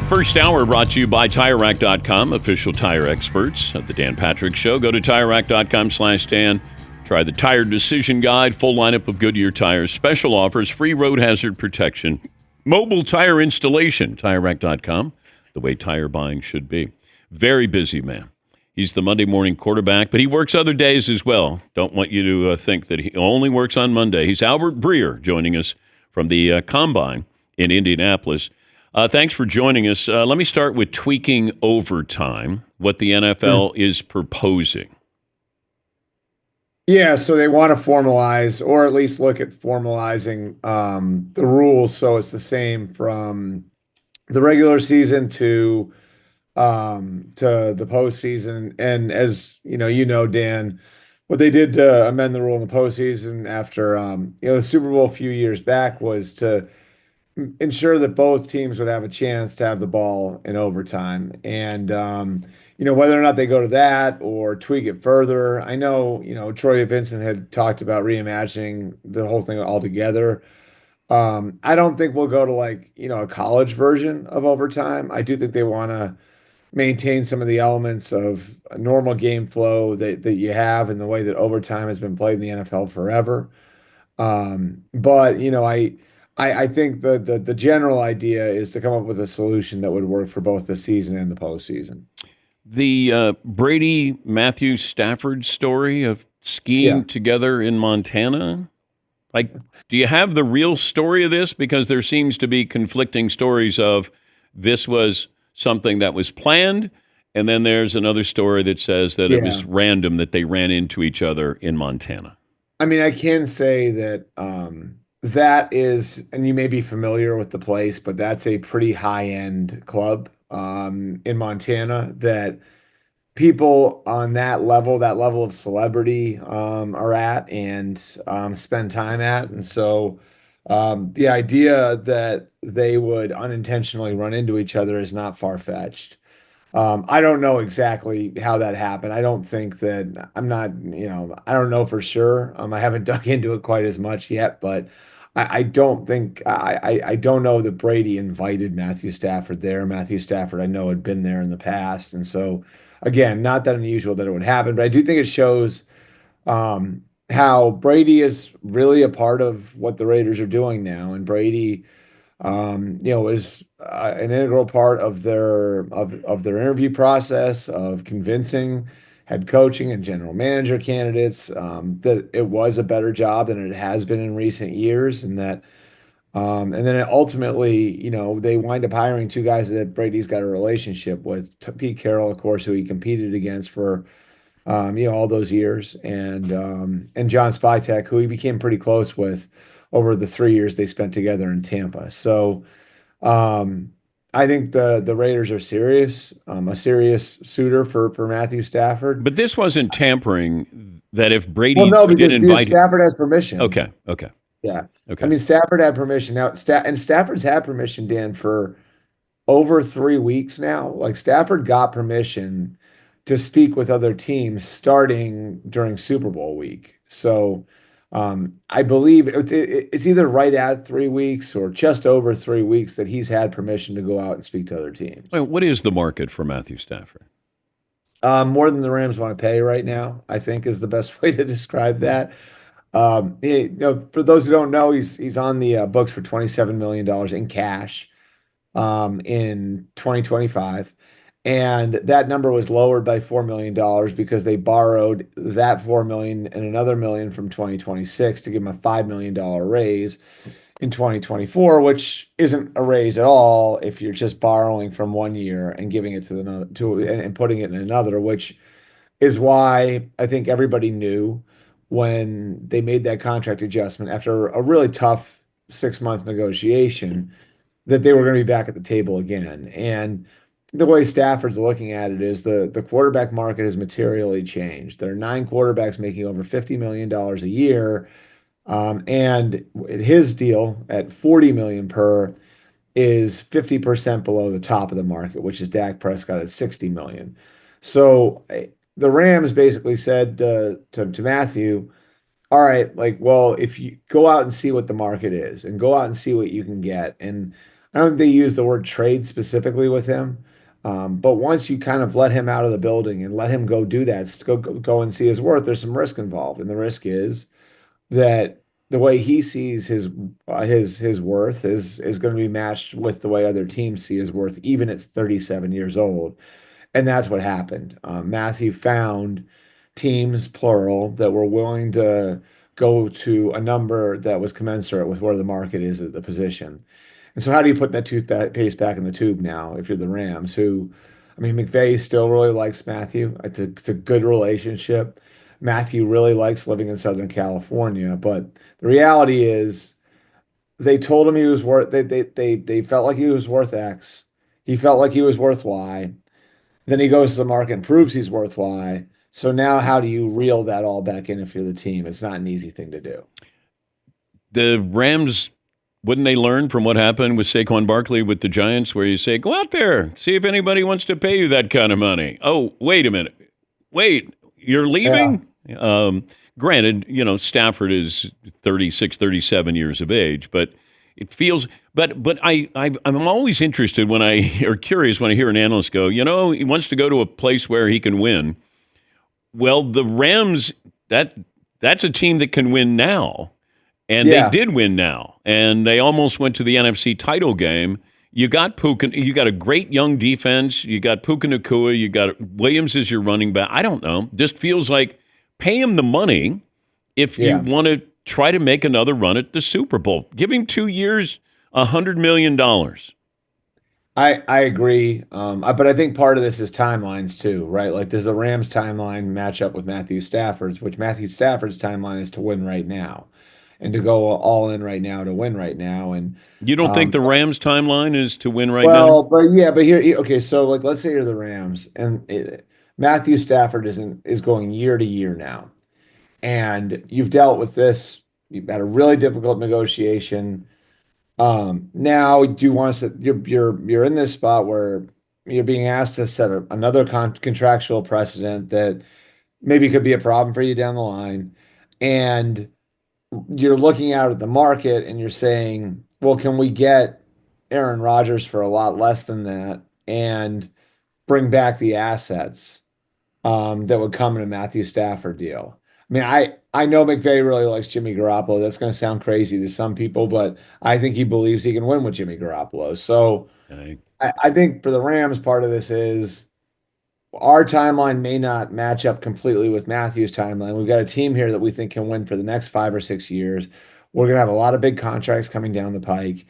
First hour brought to you by TireRack.com, official tire experts of the Dan Patrick Show. Go to TireRack.com/Dan. Try the Tire Decision Guide, full lineup of Goodyear tires, special offers, free road hazard protection, mobile tire installation. TireRack.com, the way tire buying should be. Very busy man. He's the Monday morning quarterback, but he works other days as well. Don't want you to think that he only works on Monday. He's Albert Breer joining us from the Combine in Indianapolis. Thanks for joining us. Let me start with tweaking overtime, what the NFL is proposing. Yeah, so they want to formalize, or at least look at formalizing the rules so it's the same from the regular season to the postseason. And as you know, Dan, what they did to amend the rule in the postseason after the Super Bowl a few years back was to ensure that both teams would have a chance to have the ball in overtime. And whether or not they go to that or tweak it further, I know Troy Vincent had talked about reimagining the whole thing altogether. I don't think we'll go to a college version of overtime. I do think they want to maintain some of the elements of a normal game flow that you have and the way that overtime has been played in the NFL forever. But I think the general idea is to come up with a solution that would work for both the season and the postseason. The Brady Matthew Stafford story of skiing together in Montana. Do you have the real story of this? Because there seems to be conflicting stories of this was something that was planned, and then there's another story that says that it was random that they ran into each other in Montana. I mean, I can say that that is, and you may be familiar with the place, but that's a pretty high-end club in Montana that people on that level of celebrity are at and spend time at. And so the idea that they would unintentionally run into each other is not far-fetched. I don't know exactly how that happened. I don't think that I don't know for sure. I haven't dug into it quite as much yet, but I don't think I don't know that Brady invited Matthew Stafford there. Matthew Stafford, I know, had been there in the past. And so again, not that unusual that it would happen, but I do think it shows how Brady is really a part of what the Raiders are doing now. And Brady is an integral part of their interview process of convincing head coaching and general manager candidates that it was a better job than it has been in recent years, and that and then ultimately, they wind up hiring two guys that Brady's got a relationship with. Pete Carroll, of course, who he competed against for all those years, and John Spytek, who he became pretty close with over the 3 years they spent together in Tampa. So I think the Raiders are serious, a serious suitor for Matthew Stafford. But this wasn't tampering. That if Brady did invite Stafford has permission. Okay. Yeah. Okay. I mean, Stafford had permission now. And Stafford's had permission, Dan, for over 3 weeks now. Like, Stafford got permission to speak with other teams starting during Super Bowl week. So I believe it's either right at 3 weeks or just over 3 weeks that he's had permission to go out and speak to other teams. Well, what is the market for Matthew Stafford? More than the Rams want to pay right now, I think, is the best way to describe that. For those who don't know, he's on the books for $27 million in cash in 2025. And that number was lowered by $4 million because they borrowed that $4 million and another $1 million from 2026 to give him a $5 million raise in 2024, which isn't a raise at all if you're just borrowing from 1 year and giving it and putting it in another, which is why I think everybody knew when they made that contract adjustment after a really tough 6-month negotiation that they were going to be back at the table again. And the way Stafford's looking at it is the quarterback market has materially changed. There are 9 quarterbacks making over $50 million a year. And his deal at $40 million per is 50% below the top of the market, which is Dak Prescott at $60 million. So the Rams basically said to Matthew, all right, if you go out and see what the market is and go out and see what you can get. And I don't think they use the word trade specifically with him. But once you kind of let him out of the building and let him go do that, go and see his worth, there's some risk involved. And the risk is that the way he sees his worth is going to be matched with the way other teams see his worth, even at 37 years old. And that's what happened. Matthew found teams, plural, that were willing to go to a number that was commensurate with where the market is at the position. And so, how do you put that toothpaste back in the tube now if you're the Rams, who, I mean, McVay still really likes Matthew. It's a good relationship. Matthew really likes living in Southern California, but the reality is they told him he was worth they felt like he was worth X. He felt like he was worth Y. Then he goes to the market and proves he's worth Y. So now how do you reel that all back in if you're the team? It's not an easy thing to do. The Rams, wouldn't they learn from what happened with Saquon Barkley with the Giants, where you say, go out there, see if anybody wants to pay you that kind of money? Oh, wait a minute. Wait, you're Yeah. leaving? Granted, Stafford is 36, 37 years of age, but it feels, I'm always interested or curious when I hear an analyst go, he wants to go to a place where he can win. Well, the Rams, that's a team that can win now. And they Yeah. did win now, and they almost went to the NFC title game. You got Puka, you got a great young defense. You got Puka Nacua. You got Williams as your running back. I don't know. Just feels like pay him the money if you Yeah. want to try to make another run at the Super Bowl. Give him 2 years, $100 million. I agree. But I think part of this is timelines too, right? Like, does the Rams timeline match up with Matthew Stafford's, which Matthew Stafford's timeline is to win right now and to go all in right now to win right now. And You don't think um, the Rams' timeline is to win right now? well, but yeah, but here, okay, so like, let's say you're the Rams and Matthew Stafford is going year to year now, and you've dealt with this. You've had a really difficult negotiation. Now do you want to set, you're in this spot where you're being asked to set another contractual precedent that maybe could be a problem for you down the line, and you're looking out at the market and you're saying, well, can we get Aaron Rodgers for a lot less than that and bring back the assets that would come in a Matthew Stafford deal? I mean, I know McVay really likes Jimmy Garoppolo. That's going to sound crazy to some people, but I think he believes he can win with Jimmy Garoppolo. So Okay. I think for the Rams, part of this is our timeline may not match up completely with Matthew's timeline. We've got a team here that we think can win for the next 5 or 6 years. We're going to have a lot of big contracts coming down the pike.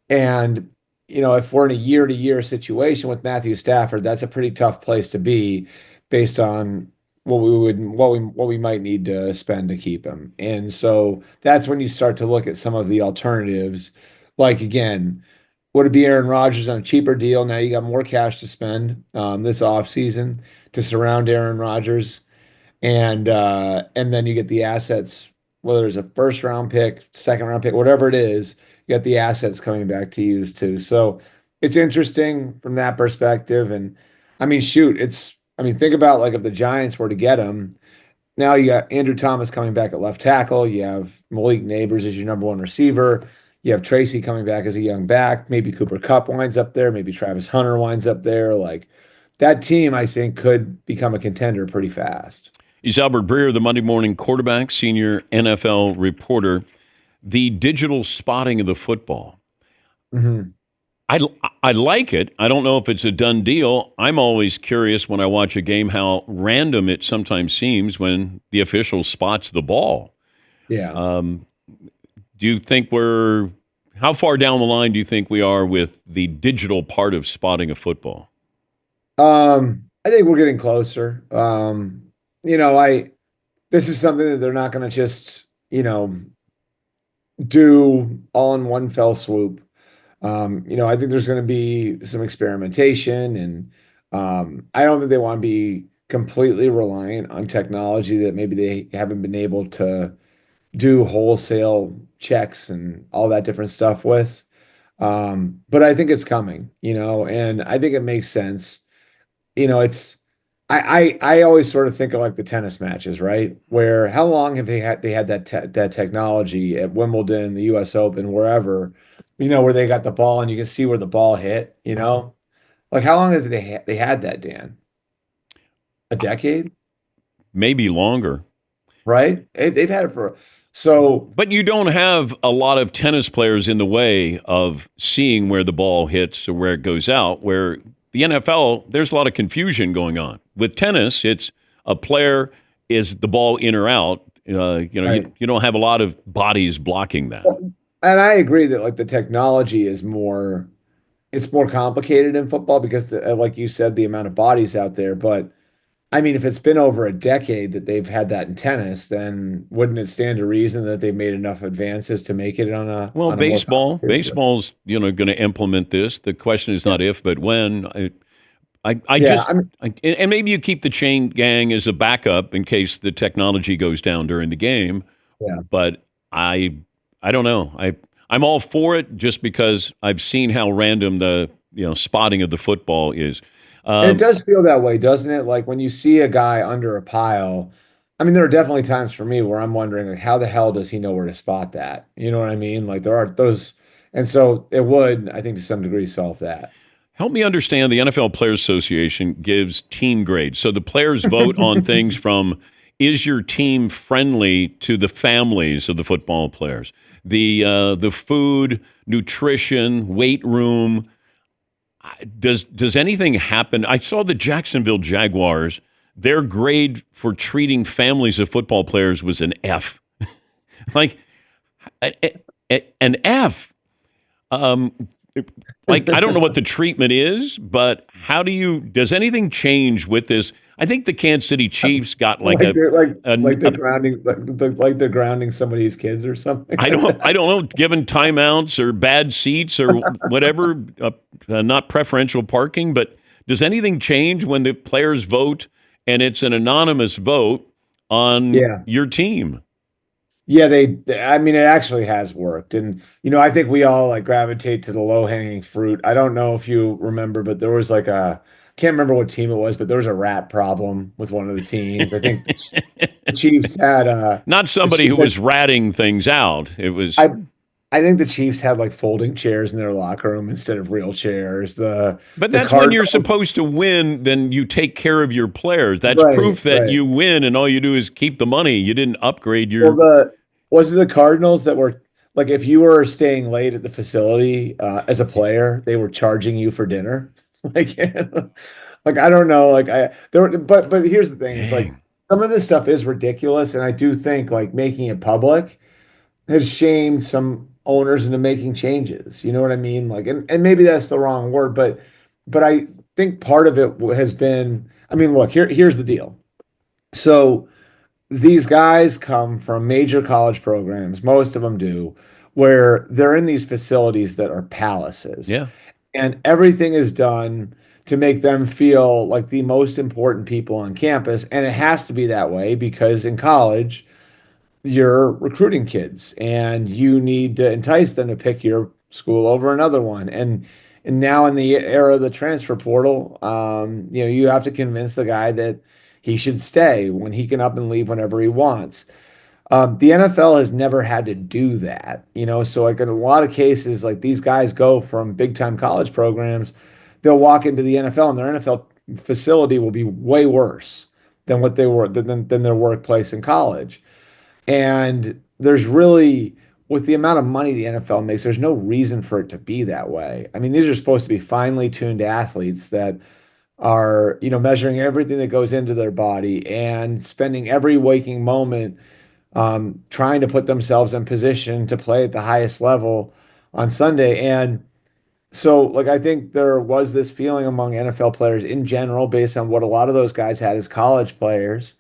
And, if we're in a year to year situation with Matthew Stafford, that's a pretty tough place to be based on what we might need to spend to keep him. And so that's when you start to look at some of the alternatives. Like, again, would it be Aaron Rodgers on a cheaper deal? Now you got more cash to spend this offseason to surround Aaron Rodgers, and then you get the assets, whether it's a first round pick, second round pick, whatever it is, you got the assets coming back to use too. So it's interesting from that perspective. And I mean, shoot, think about like if the Giants were to get him, now you got Andrew Thomas coming back at left tackle. You have Malik Neighbors as your number one receiver. You have Tracy coming back as a young back. Maybe Cooper Kupp winds up there. Maybe Travis Hunter winds up there. Like that team, I think, could become a contender pretty fast. He's Albert Breer, the Monday Morning Quarterback, senior NFL reporter. The digital spotting of the football. Hmm. I, I like it. I don't know if it's a done deal. I'm always curious when I watch a game how random it sometimes seems when the official spots the ball. Yeah. Do you think how far down the line do you think we are with the digital part of spotting a football? I think we're getting closer. I this is something that they're not going to just, do all in one fell swoop. I think there's going to be some experimentation, and I don't think they want to be completely reliant on technology that maybe they haven't been able to do wholesale checks and all that different stuff with. But I think it's coming, and I think it makes sense. It's I always sort of think of like the tennis matches, right? Where how long have they had that technology at Wimbledon, the US Open, wherever, where they got the ball and you can see where the ball hit, Like how long have they had that, Dan? A decade, Maybe longer. right? They've had it for so But you don't have a lot of tennis players in the way of seeing where the ball hits or where it goes out, where the NFL, there's a lot of confusion going on. With tennis, it's a player, is the ball in or out? right. You don't have a lot of bodies blocking that. And I agree that like the technology is more it's more complicated in football because like you said, the amount of bodies out there. But I mean, if it's been over a decade that they've had that in tennis, then wouldn't it stand to reason that they've made enough advances to make it Well, on a more complicated? baseball's going to implement this. The question is Yeah. not if, but when. I Yeah, just, and maybe you keep the chain gang as a backup in case the technology goes down during the game. yeah. But I, I don't know. I'm all for it just because I've seen how random the spotting of the football is. And it Um, does feel that way, doesn't it? Like when you see a guy under a pile, I mean, there are definitely times for me where I'm wondering, like, how the hell does he know where to spot that? You know what I mean? Like there are those, and so it would, I think, to some degree, solve that. Help me understand the NFL Players Association gives team grades. So the players vote on things from is your team friendly to the families of the football players? The food, nutrition, weight room. Does anything happen? I saw the Jacksonville Jaguars, their grade for treating families of football players was an F. Like an F. Um, like I don't know what the treatment is, but does anything change with this? I think the Kansas City Chiefs got like Like they're like they're a grounding like they're grounding somebody's kids or something like I that. don't know, given timeouts or bad seats or whatever, not preferential parking, but does anything change when the players vote and it's an anonymous vote on Yeah. your team? Yeah, I mean, it actually has worked. And, I think we all like gravitate to the low-hanging fruit. I don't know if you remember, but there was like can't remember what team it was, but there was a rat problem with one of the teams. I think the Chiefs had, Not the somebody Chiefs who had, was ratting things out. It was, I, I think the Chiefs had like folding chairs in their locker room instead of real chairs. but The that's when you're Cardinals, supposed to win. Then you take care of your players. That's right, proof that right. you win, and all you do is keep the money. You didn't upgrade Well, your. was it the Cardinals that were like if you were staying late at the facility as a player, they were charging you for dinner? Like, like I don't know, like I there were, but here's the thing, it's like Dang. some of this stuff is ridiculous, and I do think like making it public has shamed some owners into making changes. You know what I mean? Like, and maybe that's the wrong word, but I think part of it has been, I mean, look, here's the deal. So these guys come from major college programs, most of them do, where they're in these facilities that are palaces, Yeah. and everything is done to make them feel like the most important people on campus. And it has to be that way because in college, you're recruiting kids and you need to entice them to pick your school over another one. And now in the era of the transfer portal, you have to convince the guy that he should stay when he can up and leave whenever he wants. The NFL has never had to do that, so like in a lot of cases, like these guys go from big time college programs, they'll walk into the NFL and their NFL facility will be way worse than what they were than their workplace in college. And there's really, with the amount of money the NFL makes, there's no reason for it to be that way. I mean, these are supposed to be finely tuned athletes that are, measuring everything that goes into their body and spending every waking moment trying to put themselves in position to play at the highest level on Sunday. And so, like, I think there was this feeling among NFL players in general, based on what a lot of those guys had as college players,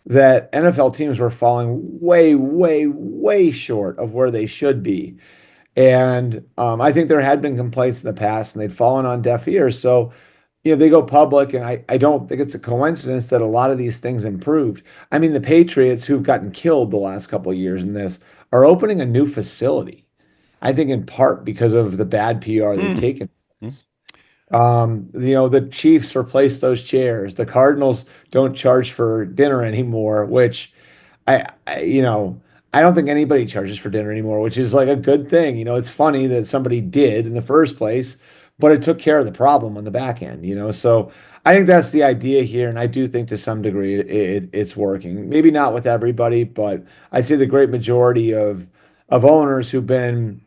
that NFL teams were falling way, way, way short of where they should be. And I think there had been complaints in the past and they'd fallen on deaf ears. So, they go public, and I don't think it's a coincidence that a lot of these things improved. I mean, the Patriots, who've gotten killed the last couple of years in this, are opening a new facility. I think in part because of the bad PR they've Hmm. taken. The Chiefs replaced those chairs. The Cardinals don't charge for dinner anymore, which I I don't think anybody charges for dinner anymore, which is like a good thing. It's funny that somebody did in the first place, but it took care of the problem on the back end. So I think that's the idea here, and I do think to some degree it's working. Maybe not with everybody, but I'd say the great majority of owners who've been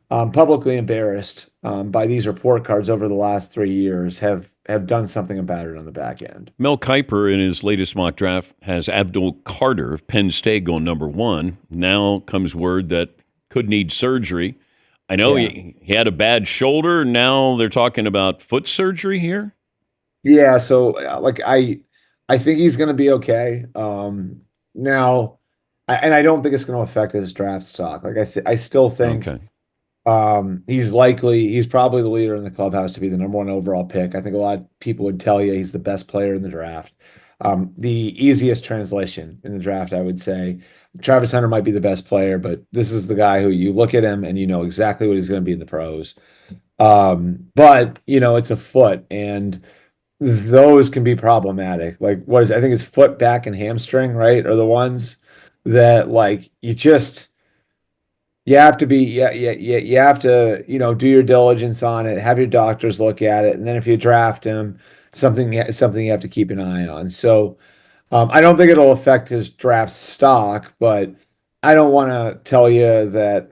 publicly embarrassed by these report cards over the last 3 years have done something about it on the back end. Mel Kiper, in his latest mock draft, has Abdul Carter of Penn State going number one. Now comes word that could need surgery. I know Yeah. he had a bad shoulder. Now they're talking about foot surgery here. Yeah, so like I think he's going to be okay. Now, and I don't think it's going to affect his draft stock. Like I still think Okay. he's probably the leader in the clubhouse to be the number one overall pick. I think a lot of people would tell you he's the best player in the draft. The easiest translation in the draft, I would say. Travis Hunter might be the best player, but this is the guy who you look at him and you know exactly what he's going to be in the pros. But it's a foot, and those can be problematic. Like I think his foot, back, and hamstring, right, are the ones that like you have to be, yeah, you have to, do your diligence on it, have your doctors look at it, and then if you draft him, something you have to keep an eye on. So I don't think it'll affect his draft stock, but I don't want to tell you that,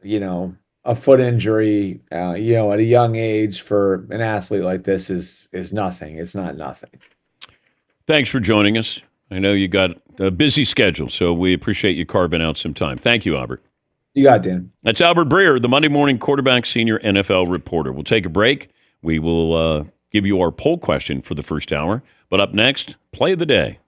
a foot injury, at a young age for an athlete like this is nothing. It's not nothing. Thanks for joining us. I know you got a busy schedule, so we appreciate you carving out some time. Thank you, Albert. You got it, Dan. That's Albert Breer, the Monday Morning Quarterback Senior NFL Reporter. We'll take a break. We will give you our poll question for the first hour. But up next, play of the day.